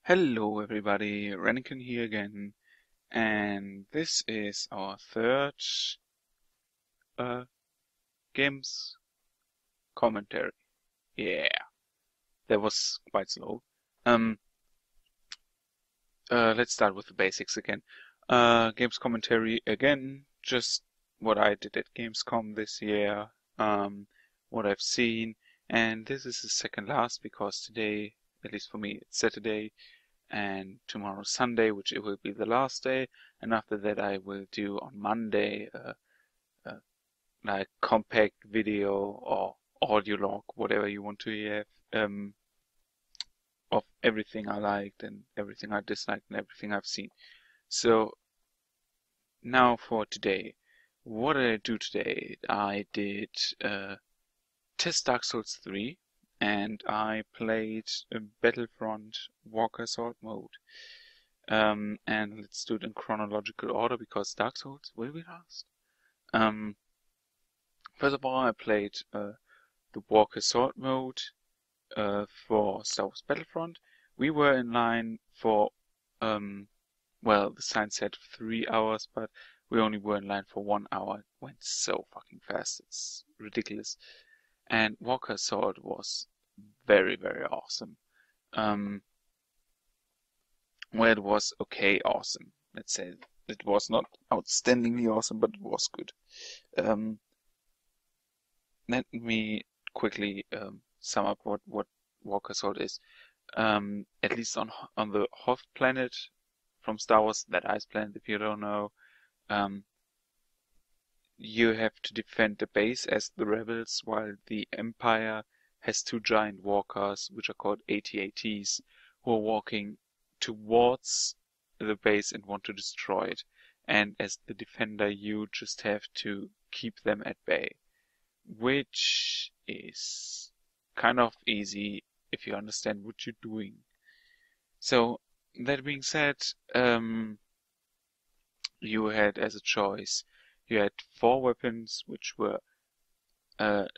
Hello everybody, Renican here again, and this is our third uh, games commentary. Yeah, that was quite slow. Um, let's start with the basics again. Games commentary again, just what I did at Gamescom this year, what I've seen, and this is the second last because today, at least for me, it's Saturday, and tomorrow Sunday, which it will be the last day, and after that I will do on Monday like compact video or audio log, whatever you want to hear, of everything I liked and everything I disliked and everything I've seen. So now for today, what did I do today? I did test Dark Souls 3 and I played Battlefront Walker Sword mode. And let's do it in chronological order because Dark Souls will be last. First of all, I played the Walker Sword mode for Star Wars Battlefront. We were in line for, well, the sign said 3 hours, but we only were in line for 1 hour. It went so fucking fast, it's ridiculous. And Walker Sword was very, very awesome. Well, it was okay, awesome. Let's say it was not outstandingly awesome, but it was good. Let me quickly sum up what Walker Sword is. At least on the Hoth planet from Star Wars, that ice planet, if you don't know, you have to defend the base as the rebels, while the Empire has two giant walkers, which are called AT-ATs, who are walking towards the base and want to destroy it. And as the defender, you just have to keep them at bay, which is kind of easy if you understand what you're doing. So, that being said, you had as a choice, you had 4 weapons, which were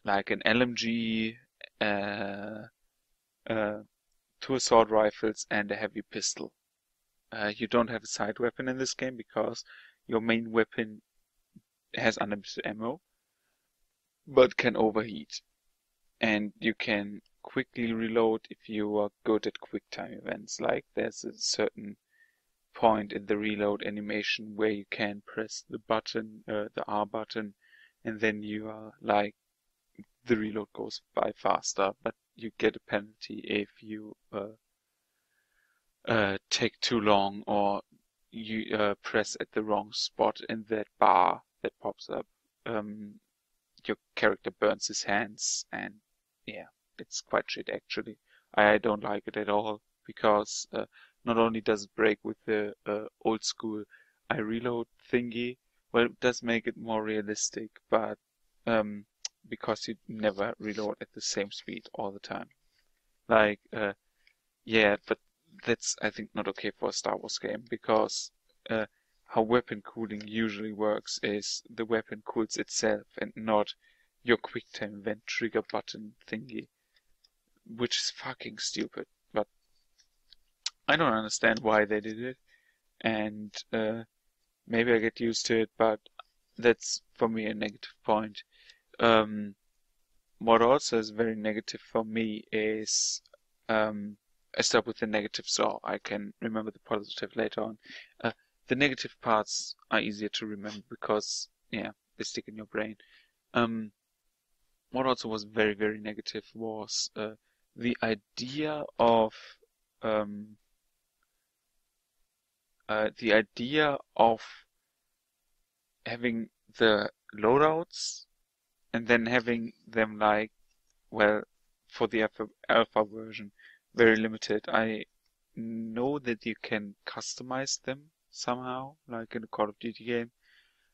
like an LMG, 2 assault rifles, and a heavy pistol. You don't have a side weapon in this game because your main weapon has unlimited ammo, but can overheat. And you can quickly reload if you are good at quick time events. Like there's a certain point in the reload animation where you can press the button, the R button, and then you are like, the reload goes by faster, but you get a penalty if you take too long or you press at the wrong spot in that bar that pops up. Your character burns his hands, and yeah, it's quite shit actually. I don't like it at all because not only does it break with the old school I reload thingy, well, it does make it more realistic, but because you never reload at the same speed all the time. Like, yeah, but that's, I think, not okay for a Star Wars game because how weapon cooling usually works is the weapon cools itself and not your QuickTime event trigger button thingy, which is fucking stupid. But I don't understand why they did it, and maybe I get used to it, but that's for me a negative point. What also is very negative for me is I start with the negative so I can remember the positive later on. The negative parts are easier to remember because, yeah, they stick in your brain. What also was very, very negative was the idea of having the loadouts and then having them like, well, for the alpha version, very limited. I know that you can customize them somehow, like in a Call of Duty game.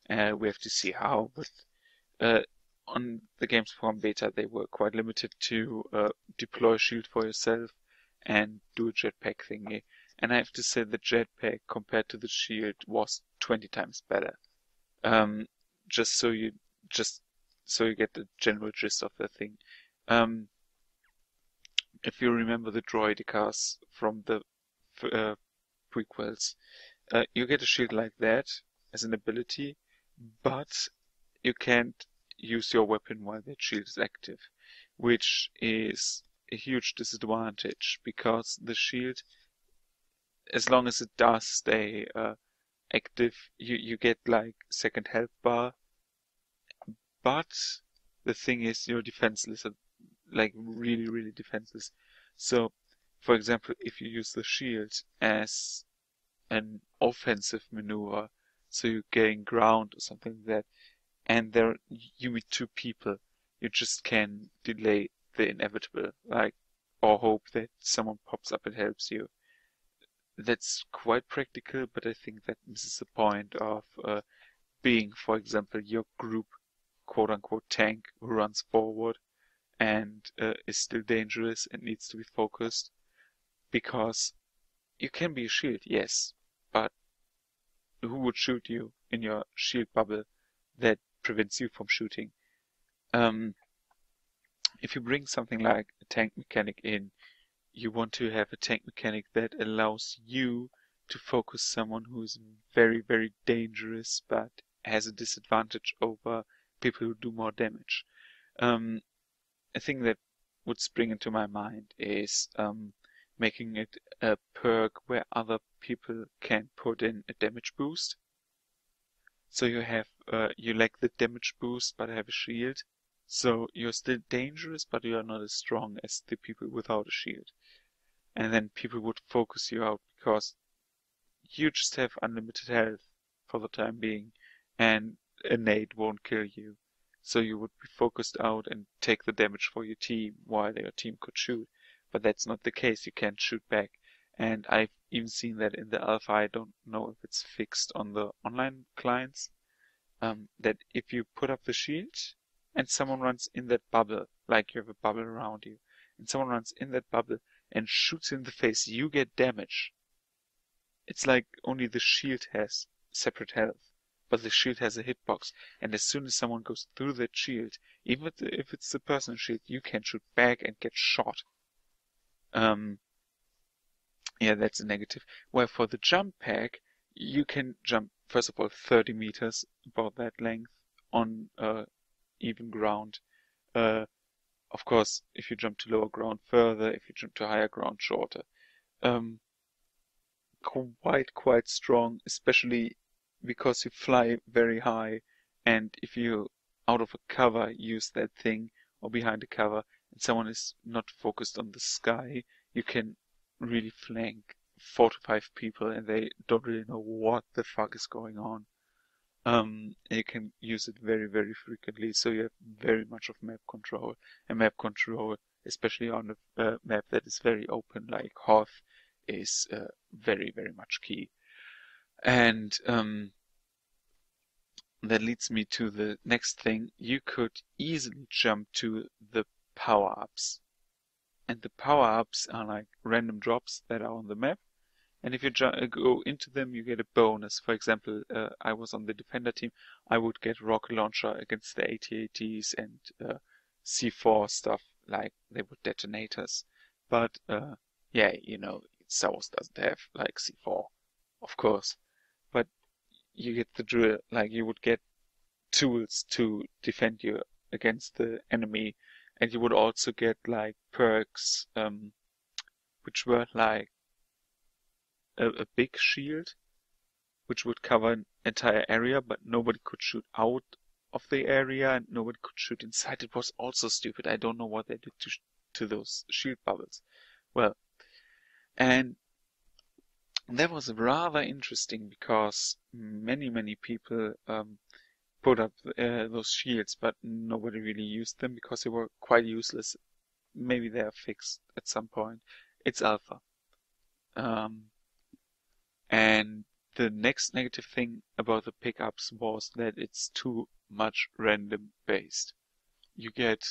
We have to see how, but on the Gamescom beta they were quite limited to deploy a shield for yourself and do a jetpack thingy. And I have to say the jetpack compared to the shield was 20 times better. Just so you get the general gist of the thing. If you remember the droidicas from the prequels. You get a shield like that as an ability, but you can't use your weapon while that shield is active, which is a huge disadvantage because the shield, as long as it does stay active, you get like second health bar, but the thing is you're defenseless, like really, really defenseless. So, for example, if you use the shield as an offensive maneuver, so you gain ground or something like that, and there you meet two people, you just can delay the inevitable, like, or hope that someone pops up and helps you. That's quite practical, but I think that misses the point of being, for example, your group quote-unquote tank who runs forward and is still dangerous and needs to be focused, because you can be a shield, yes, but who would shoot you in your shield bubble that prevents you from shooting? If you bring something like a tank mechanic in, you want to have a tank mechanic that allows you to focus someone who is very, very dangerous but has a disadvantage over people who do more damage. A thing that would spring into my mind is making it a perk where other people can put in a damage boost. So you have you lack the damage boost but have a shield. So you're still dangerous but you are not as strong as the people without a shield. And then people would focus you out because you just have unlimited health for the time being and a nade won't kill you. So you would be focused out and take the damage for your team while your team could shoot. But that's not the case. You can't shoot back. And I've even seen that in the alpha. I don't know if it's fixed on the online clients. That if you put up the shield and someone runs in that bubble, like you have a bubble around you, and someone runs in that bubble and shoots in the face, you get damage. It's like only the shield has separate health, but the shield has a hitbox, and as soon as someone goes through that shield, even if it's the personal shield, you can shoot back and get shot. Yeah, that's a negative. Where for the jump pack, you can jump, first of all, 30 meters, about that length, on even ground. Of course, if you jump to lower ground, further. If you jump to higher ground, shorter. Quite strong, especially because you fly very high, and if you out of a cover use that thing, or behind a cover, and someone is not focused on the sky, you can really flank 4 to 5 people and they don't really know what the fuck is going on. You can use it very, very frequently, so you have very much of map control. And map control, especially on a map that is very open like Hoth, is very, very much key. And that leads me to the next thing. You could easily jump to the power-ups. And the power-ups are like random drops that are on the map. And if you go into them, you get a bonus. For example, I was on the defender team. I would get rocket launcher against the AT-ATs and C4 stuff, like they were detonators. But yeah, you know, Star Wars doesn't have like C4, of course. But you get the drill. Like you would get tools to defend you against the enemy, and you would also get like perks, which were like a big shield, which would cover an entire area, but nobody could shoot out of the area and nobody could shoot inside. It was also stupid. I don't know what they did to those shield bubbles. Well, and that was rather interesting because many people put up those shields, but nobody really used them because they were quite useless. Maybe they are fixed at some point. It's alpha. And the next negative thing about the pickups was that it's too much random based. You get,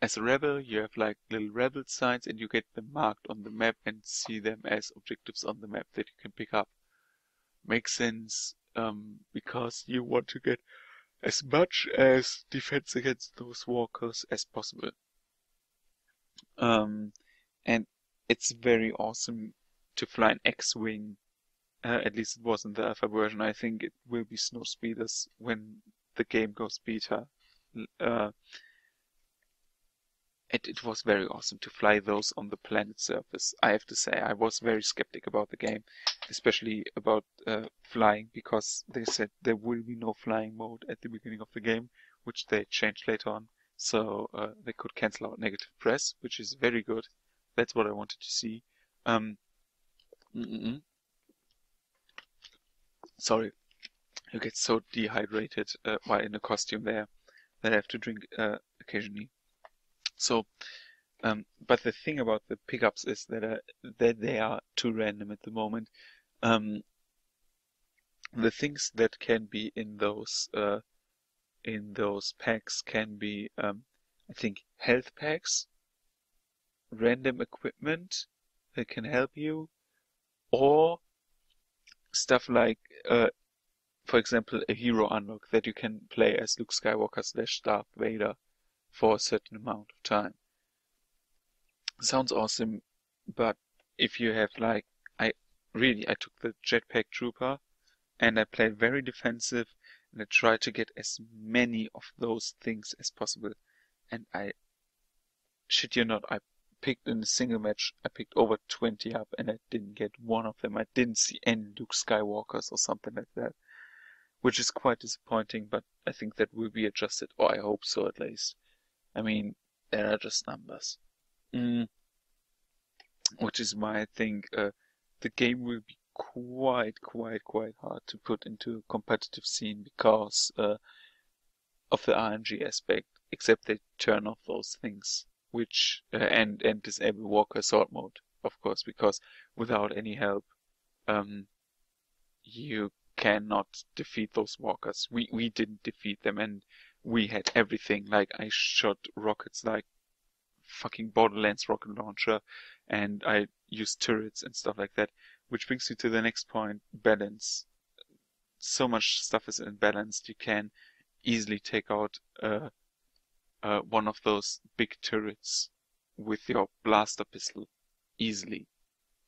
as a rebel, you have like little rebel signs and you get them marked on the map and see them as objectives on the map that you can pick up. Makes sense, because you want to get as much as defense against those walkers as possible. And it's very awesome to fly an X-wing. At least it was in the alpha version. I think it will be snow speeders when the game goes beta. Uh, it was very awesome to fly those on the planet surface. I have to say, I was very skeptic about the game, especially about flying, because they said there will be no flying mode at the beginning of the game, which they changed later on. So they could cancel out negative press, which is very good. That's what I wanted to see. Um, Sorry, you get so dehydrated while in a costume there that I have to drink occasionally. So, but the thing about the pickups is that they are too random at the moment. The things that can be in those packs can be, I think, health packs, random equipment that can help you, or stuff like, for example, a hero unlock that you can play as Luke Skywalker / Darth Vader for a certain amount of time. Sounds awesome, but if you have like, I took the Jetpack Trooper and I played very defensive and I tried to get as many of those things as possible. And I shit you not, I picked in a single match, I picked over 20 up and I didn't get one of them. I didn't see any Luke Skywalkers or something like that, which is quite disappointing, but I think that will be adjusted, or I hope so at least. I mean, there are just numbers. Which is why I think the game will be quite hard to put into a competitive scene because of the RNG aspect, except they turn off those things, which and disable Walker Assault mode, of course, because without any help, you cannot defeat those walkers. We didn't defeat them, and we had everything. Like, I shot rockets like fucking Borderlands rocket launcher, and I used turrets and stuff like that, which brings you to the next point: balance. So much stuff is imbalanced. You can easily take out one of those big turrets with your blaster pistol easily,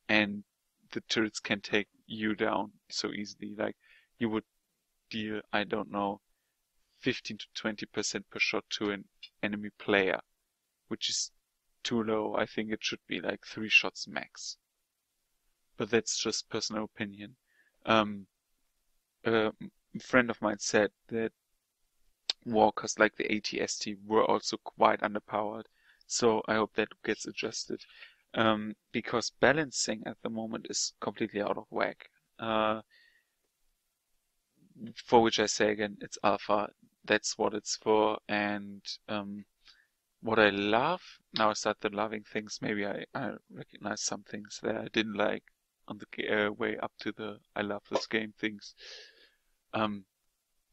and the turrets can take you down so easily. Like, you would deal, I don't know, 15 to 20% per shot to an enemy player, which is too low. I think it should be like 3 shots max. But that's just personal opinion. A friend of mine said that walkers like the AT-ST were also quite underpowered, so I hope that gets adjusted. Because balancing at the moment is completely out of whack. For which I say again, it's alpha. That's what it's for. And what I love, now I started loving things. Maybe I recognize some things that I didn't like on the way up to the I love this game things.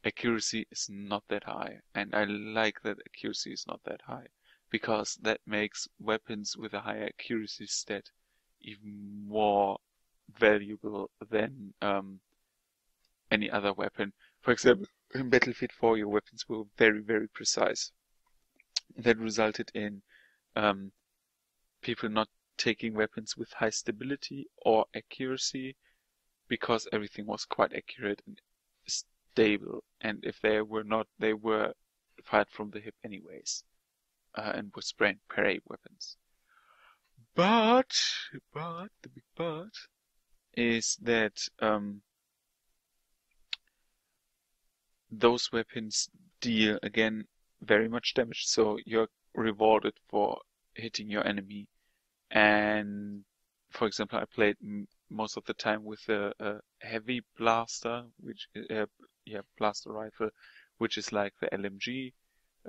Accuracy is not that high, and I like that accuracy is not that high, because that makes weapons with a higher accuracy stat even more valuable than any other weapon. For example, in Battlefield 4, your weapons were very precise. That resulted in people not taking weapons with high stability or accuracy, because everything was quite accurate and stable, and if they were not, they were fired from the hip anyways, and were spraying parade weapons. But the big but is that those weapons deal again very much damage, so you're rewarded for hitting your enemy. And for example, I played most of the time with a heavy blaster, which blaster rifle, which is like the LMG.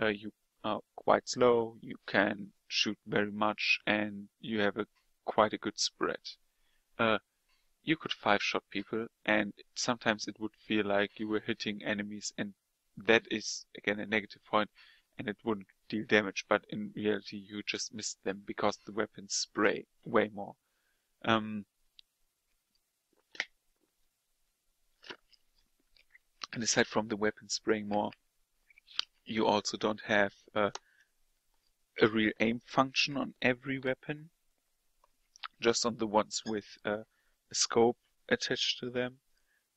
You are quite slow, you can shoot very much, and you have quite a good spread. You could 5-shot people, and sometimes it would feel like you were hitting enemies, and that is again a negative point, and it wouldn't deal damage, but in reality you just missed them because the weapons spray way more. And aside from the weapons spraying more, you also don't have a real aim function on every weapon, just on the ones with a scope attached to them,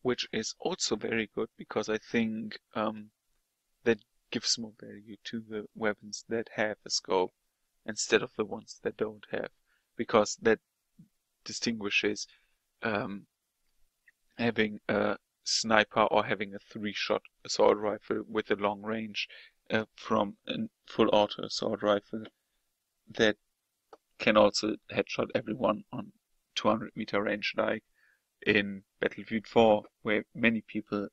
which is also very good because I think that gives more value to the weapons that have a scope instead of the ones that don't have, because that distinguishes um, having a sniper or having a 3-shot assault rifle with a long range from a full auto assault rifle that can also headshot everyone on 200-meter range, like in Battlefield 4, where many people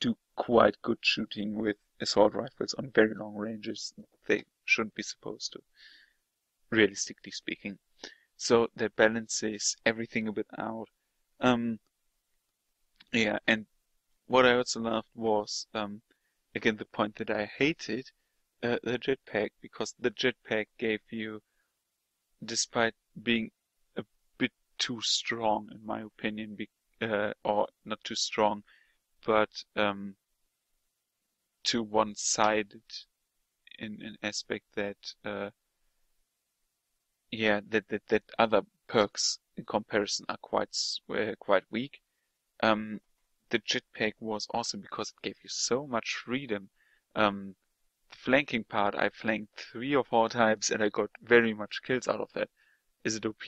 do quite good shooting with assault rifles on very long ranges. They shouldn't be supposed to, realistically speaking. So that balances everything a bit out. Yeah, and what I also loved was, again, the point that I hated, the jetpack, because the jetpack gave you, despite being a bit too strong, in my opinion, or not too strong, but too one-sided in an aspect that, yeah, that other perks in comparison are quite weak. The jetpack was awesome because it gave you so much freedom. The flanking part, I flanked 3 or 4 times and I got very much kills out of that. Is it OP?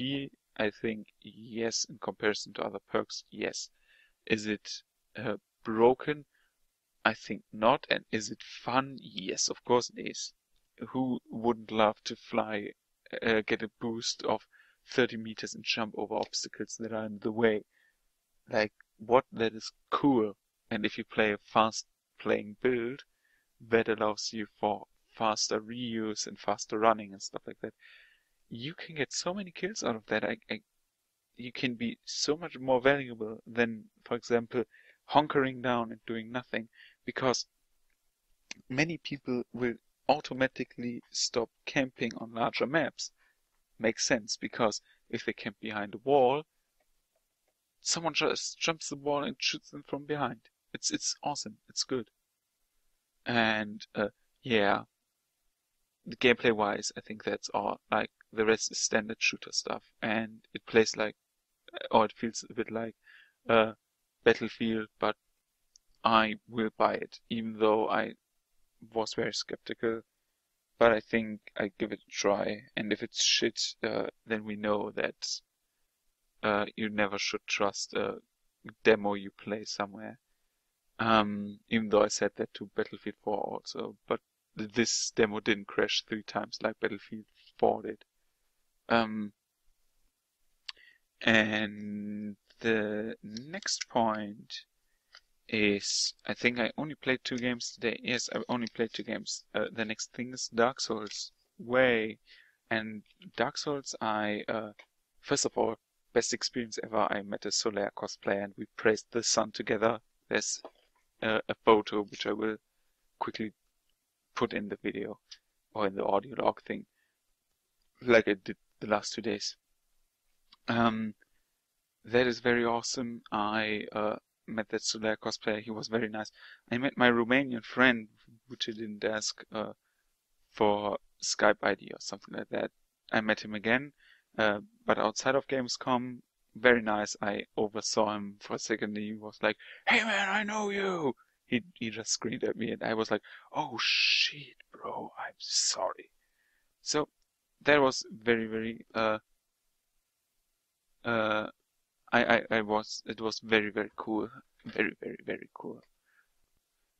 I think yes, in comparison to other perks, yes. Is it broken? I think not. And is it fun? Yes, of course it is. Who wouldn't love to fly, get a boost of 30 meters and jump over obstacles that are in the way? Like, what, that is cool. And if you play a fast playing build, that allows you for faster reuse and faster running and stuff like that. You can get so many kills out of that. You can be so much more valuable than, for example, hunkering down and doing nothing, because many people will automatically stop camping on larger maps. Makes sense, because if they camp behind a wall, someone just jumps the wall and shoots them from behind. It's awesome. It's good. And yeah, the gameplay wise, I think that's all. Like, the rest is standard shooter stuff, and it plays like, or it feels a bit like Battlefield, but I will buy it, even though I was very skeptical. But I think I give it a try, and if it's shit, then we know that you never should trust a demo you play somewhere. Even though I said that to Battlefield 4 also, but this demo didn't crash 3 times like Battlefield 4 did. And the next point is, I think I only played 2 games today. Yes, I only played 2 games. The next thing is Dark Souls. Way. And Dark Souls, first of all, best experience ever. I met a Solaire cosplayer and we praised the sun together. There's a photo which I will quickly put in the video or in the audio log thing, like I did the last 2 days. That is very awesome. I met that Solaire cosplayer. He was very nice. I met my Romanian friend, which I didn't ask for Skype ID or something like that. I met him again, but outside of Gamescom, very nice. I oversaw him for a second. He was like, "Hey man, I know you." He just screamed at me, and I was like, "Oh shit, bro, I'm sorry." So that was very very it was very very cool, very very very cool.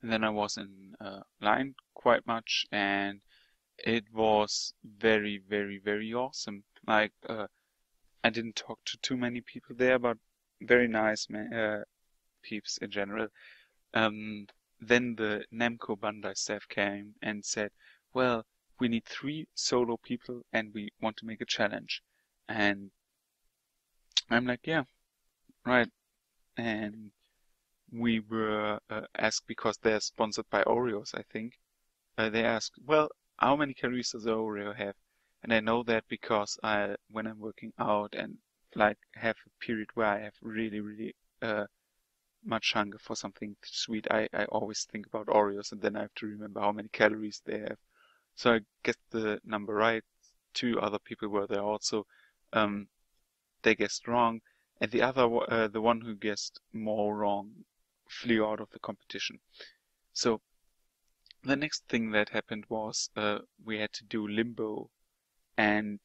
And then I was in line quite much, and it was very very very awesome. Like, I didn't talk to too many people there, but very nice peeps in general. Then the Namco Bandai staff came and said, "Well, we need 3 solo people, and we want to make a challenge." And I'm like, "Yeah, right." And we were asked, because they're sponsored by Oreos, I think. They asked, "Well, how many calories does the Oreo have?" And I know that because when I'm working out and like have a period where I have really, really much hunger for something sweet, I always think about Oreos, and then I have to remember how many calories they have. So I get the number right. 2 other people were there also. They guessed wrong, and the one who guessed more wrong flew out of the competition. So the next thing that happened was we had to do limbo, and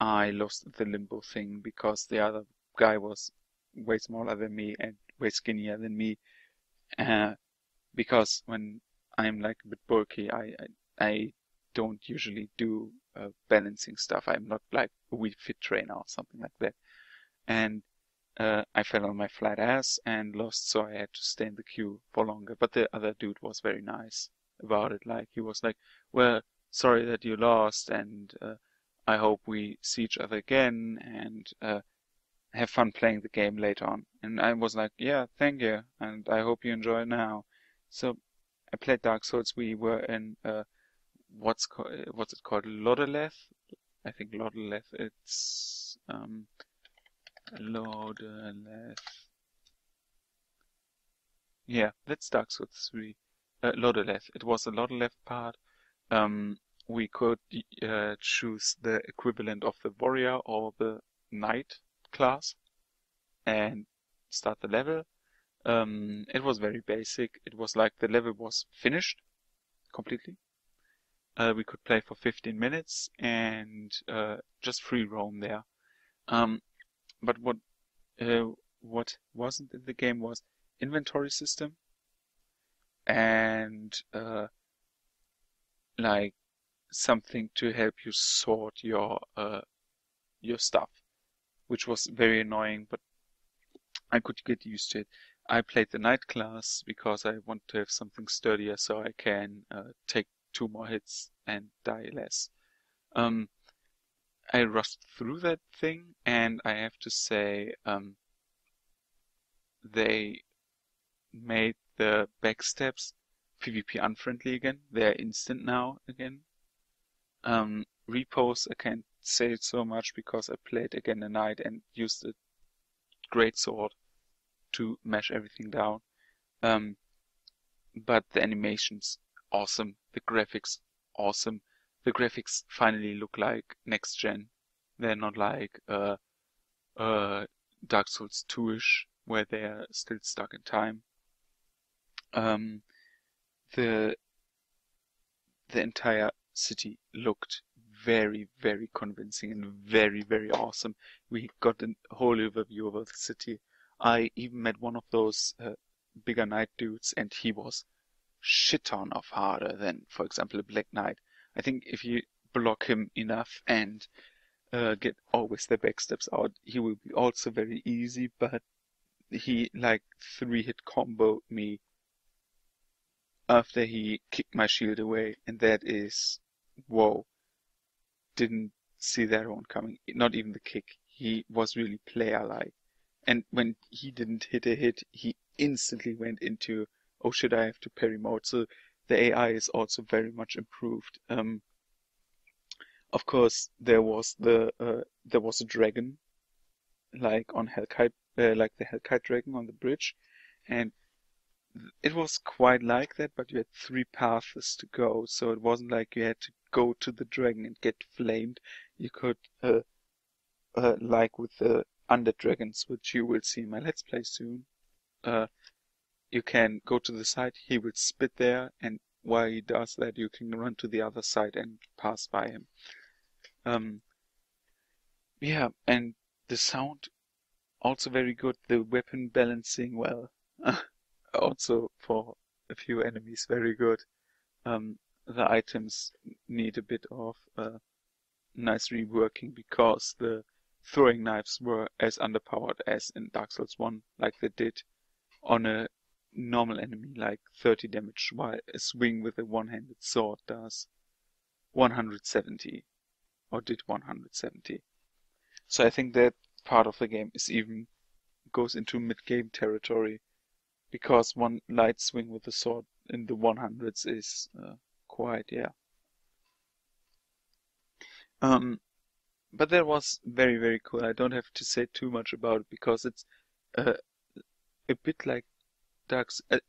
I lost the limbo thing because the other guy was way smaller than me and way skinnier than me. Because when I'm like a bit bulky, I don't usually do balancing stuff. I'm not like a Wii Fit trainer or something like that. And I fell on my flat ass and lost, so I had to stay in the queue for longer. But the other dude was very nice about it. Like, he was like, well, sorry that you lost, and I hope we see each other again, and have fun playing the game later on. And I was like, yeah, thank you, and I hope you enjoy it now. So I played Dark Souls. We were in what's it called? Lodoleth? I think Lodoleth. It's Lodoleth. Yeah, that's Dark Souls 3. Lodoleth. It was a Lodoleth part. We could choose the equivalent of the warrior or the knight class and start the level. It was very basic. It was like the level was finished completely. We could play for 15 minutes and just free roam there. But what wasn't in the game was inventory system and like something to help you sort your stuff, which was very annoying, but I could get used to it. I played the knight class because I want to have something sturdier so I can take 2 more hits and die less. I rushed through that thing, and I have to say they made the backsteps PvP unfriendly again. They're instant now again. Repos, I can't say it so much because I played again a knight and used a great sword to mash everything down. But the animations, awesome. The graphics, awesome. The graphics finally look like next gen. They're not like Dark Souls 2-ish, where they're still stuck in time. The entire city looked very, very convincing and very, very awesome. We got a whole overview of the city. I even met one of those bigger knight dudes, and he was shit ton of harder than, for example, a Black Knight. I think if you block him enough and get always the backsteps out, he will be also very easy, but he like 3-hit comboed me after he kicked my shield away, and that is, whoa, didn't see that one coming. Not even the kick. He was really player-like. And when he didn't hit a hit, he instantly went into, oh shit, I have to parry mode. So the AI is also very much improved. Of course, there was a dragon, like on Hellkite, like the Hellkite dragon on the bridge, and it was quite like that, but you had 3 paths to go, so it wasn't like you had to go to the dragon and get flamed. You could, like with the undead dragons, which you will see in my Let's Play soon, you can go to the side, he will spit there, and while he does that, you can run to the other side and pass by him. Yeah, and the sound also very good. The weapon balancing, well, also for a few enemies very good. The items need a bit of nice reworking because the throwing knives were as underpowered as in Dark Souls 1, like they did on a normal enemy, like 30 damage, while a swing with a one-handed sword does 170, or did 170. So I think that part of the game is even goes into mid-game territory, because one light swing with the sword in the 100s is quite, yeah. But that was very, very cool. I don't have to say too much about it because it's a bit like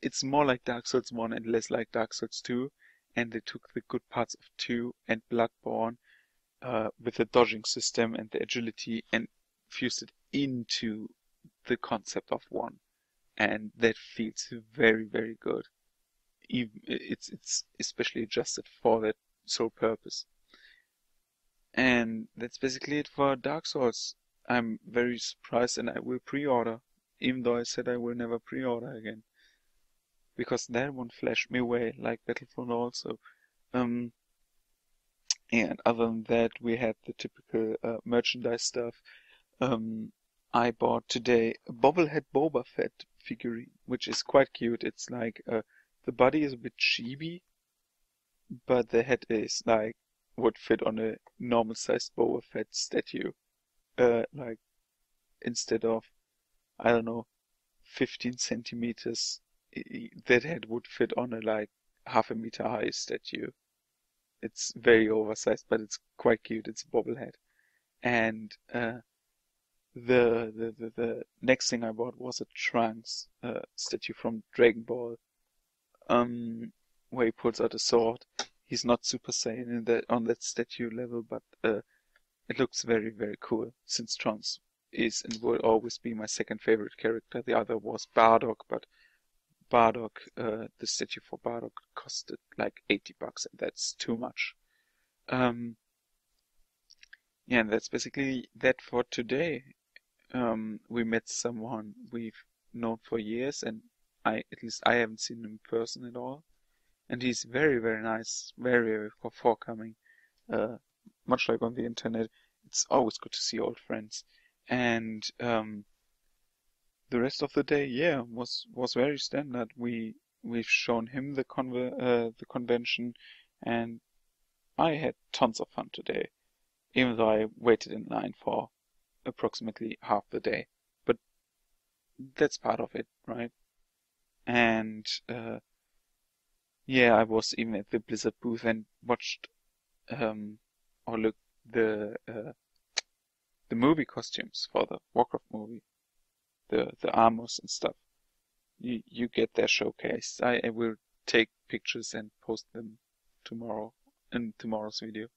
it's more like Dark Souls 1 and less like Dark Souls 2, and they took the good parts of 2 and Bloodborne with the dodging system and the agility and fused it into the concept of one, and that feels very, very good. Even it's especially adjusted for that sole purpose. And that's basically it for Dark Souls. I'm very surprised, and I will pre-order, even though I said I will never pre-order again, because that one flashed me away, like Battlefront also. Um, and other than that, we had the typical merchandise stuff. I bought today a bobblehead Boba Fett figurine, which is quite cute. It's like the body is a bit chibi, but the head is like would fit on a normal sized Boba Fett statue. Like instead of, I don't know, 15 centimeters, that head would fit on a like half a meter high statue. It's very oversized, but it's quite cute. It's a bobblehead. And the next thing I bought was a Trunks statue from Dragon Ball, where he pulls out a sword. He's not Super Saiyan in that on that statue level, but it looks very, very cool, since Trunks is and will always be my second favorite character. The other was Bardock, but Bardock, the statue for Bardock costed like $80, and that's too much. Um, yeah, and that's basically that for today. We met someone we've known for years, and at least I haven't seen him in person at all. And he's very, very nice, very, very forthcoming. Much like on the internet, it's always good to see old friends. And the rest of the day, yeah, was very standard. We've shown him the convention, and I had tons of fun today, even though I waited in line for approximately half the day. But that's part of it, right? And yeah, I was even at the Blizzard booth and watched or looked the movie costumes for the Warcraft movie, the armors and stuff. You get their showcased. I will take pictures and post them tomorrow in tomorrow's video.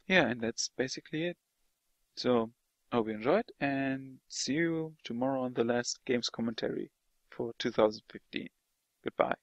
Yeah, and that's basically it. So, hope you enjoyed, and see you tomorrow on the last games commentary for 2015. Goodbye.